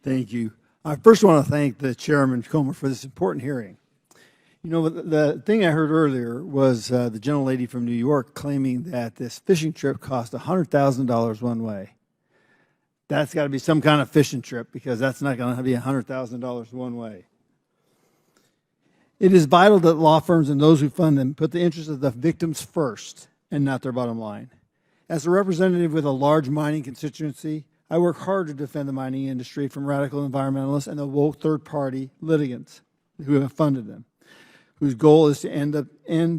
Thank you. I first want to thank the Chairman Comer for this important hearing. You know, the thing I heard earlier was the gentlelady from New York claiming that this fishing trip cost $100,000 one way. That's got to be some kind of fishing trip, because that's not going to be $100,000 one way. It is vital that law firms and those who fund them put the interests of the victims first and not their bottom line. As a representative with a large mining constituency, I work hard to defend the mining industry from radical environmentalists and the woke third-party litigants who have funded them, whose goal is to end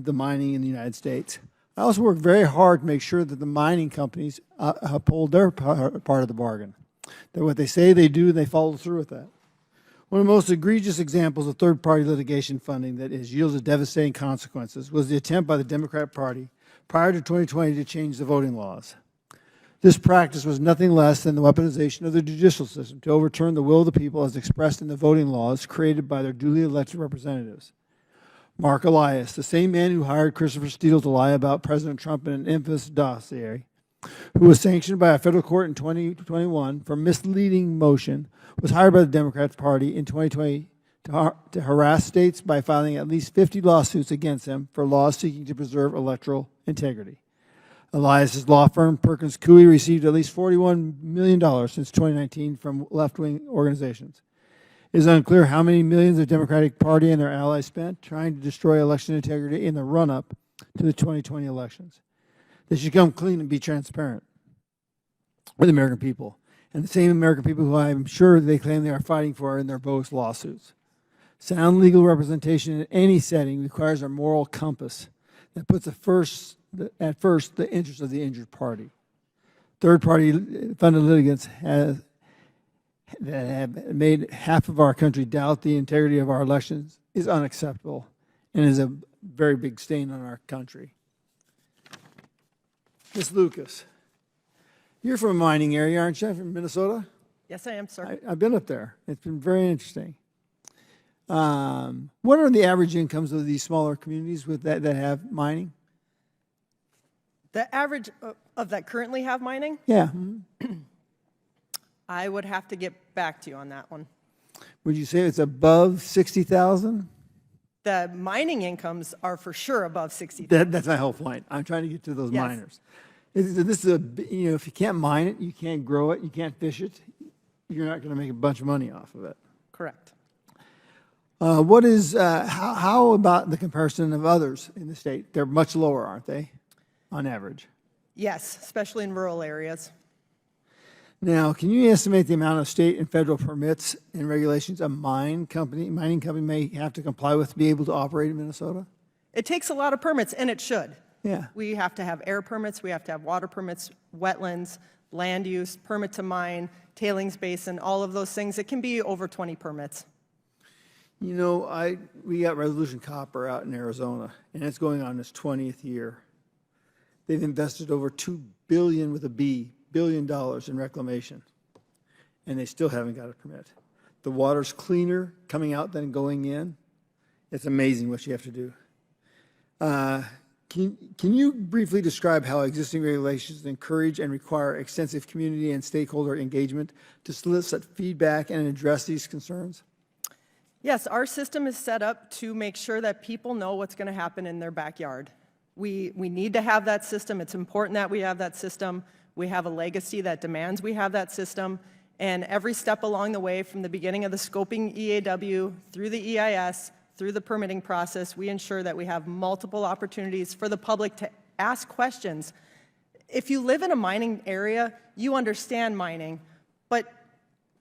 the mining in the United States. I also work very hard to make sure that the mining companies uphold their part of the bargain, that what they say they do, they follow through with that. One of the most egregious examples of third-party litigation funding that has yielded devastating consequences was the attempt by the Democratic Party prior to 2020 to change the voting laws. This practice was nothing less than the weaponization of the judicial system to overturn the will of the people as expressed in the voting laws created by their duly elected representatives. Mark Elias, the same man who hired Christopher Steele to lie about President Trump in an infamous dossier, who was sanctioned by a federal court in 2021 for misleading motion, was hired by the Democratic Party in 2020 to harass states by filing at least 50 lawsuits against them for laws seeking to preserve electoral integrity. Elias's law firm, Perkins Coie, received at least $41 million since 2019 from left-wing organizations. It is unclear how many millions the Democratic Party and their allies spent trying to destroy election integrity in the run-up to the 2020 elections. They should come clean and be transparent with the American people, and the same American people who I am sure they claim they are fighting for in their bogus lawsuits. Sound legal representation in any setting requires a moral compass that puts at first the interest of the injured party. Third-party funded litigants that have made half of our country doubt the integrity of our elections is unacceptable and is a very big stain on our country. Ms. Lucas, you're from a mining area, aren't you, from Minnesota? Yes, I am, sir. I've been up there. It's been very interesting. What are the average incomes of these smaller communities with that have mining? The average of that currently have mining? Yeah. I would have to get back to you on that one. Would you say it's above 60,000? The mining incomes are for sure above 60,000. That's my whole point. I'm trying to get to those Yes. miners. This is if you can't mine it, you can't grow it, you can't fish it, you're not going to make a bunch of money off of it. Correct. How about the comparison of others in the state? They're much lower, aren't they, on average? Yes, especially in rural areas. Now, can you estimate the amount of state and federal permits and regulations a mining company may have to comply with to be able to operate in Minnesota? It takes a lot of permits, and it should. Yeah. We have to have air permits, we have to have water permits, wetlands, land use, permit to mine, tailings basin, all of those things. It can be over 20 permits. You know, we got Resolution Copper out in Arizona, and it's going on its 20th year. They've invested over $2 billion with a B, $billion in reclamation, and they still haven't got a permit. The water's cleaner coming out than going in. It's amazing what you have to do. Can you briefly describe how existing regulations encourage and require extensive community and stakeholder engagement to solicit feedback and address these concerns? Yes, our system is set up to make sure that people know what's going to happen in their backyard. We need to have that system. It's important that we have that system. We have a legacy that demands we have that system. And every step along the way, from the beginning of the scoping EAW, through the EIS, through the permitting process, we ensure that we have multiple opportunities for the public to ask questions. If you live in a mining area, you understand mining, but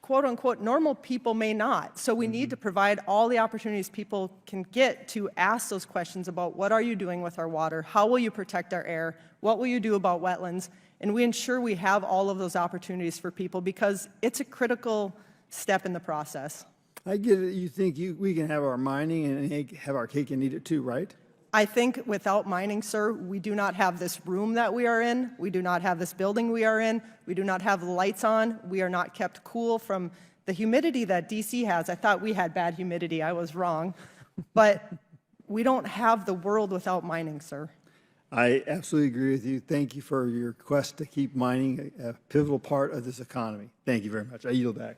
quote unquote, normal people may not. So we need to provide all the opportunities people can get to ask those questions about what are you doing with our water? How will you protect our air? What will you do about wetlands? And we ensure we have all of those opportunities for people because it's a critical step in the process. I get it. You think we can have our mining and have our cake and eat it too, right? I think without mining, sir, we do not have this room that we are in. We do not have this building we are in. We do not have the lights on. We are not kept cool from the humidity that DC has. I thought we had bad humidity. I was wrong. But we don't have the world without mining, sir. I absolutely agree with you. Thank you for your quest to keep mining a pivotal part of this economy. Thank you very much. I yield back.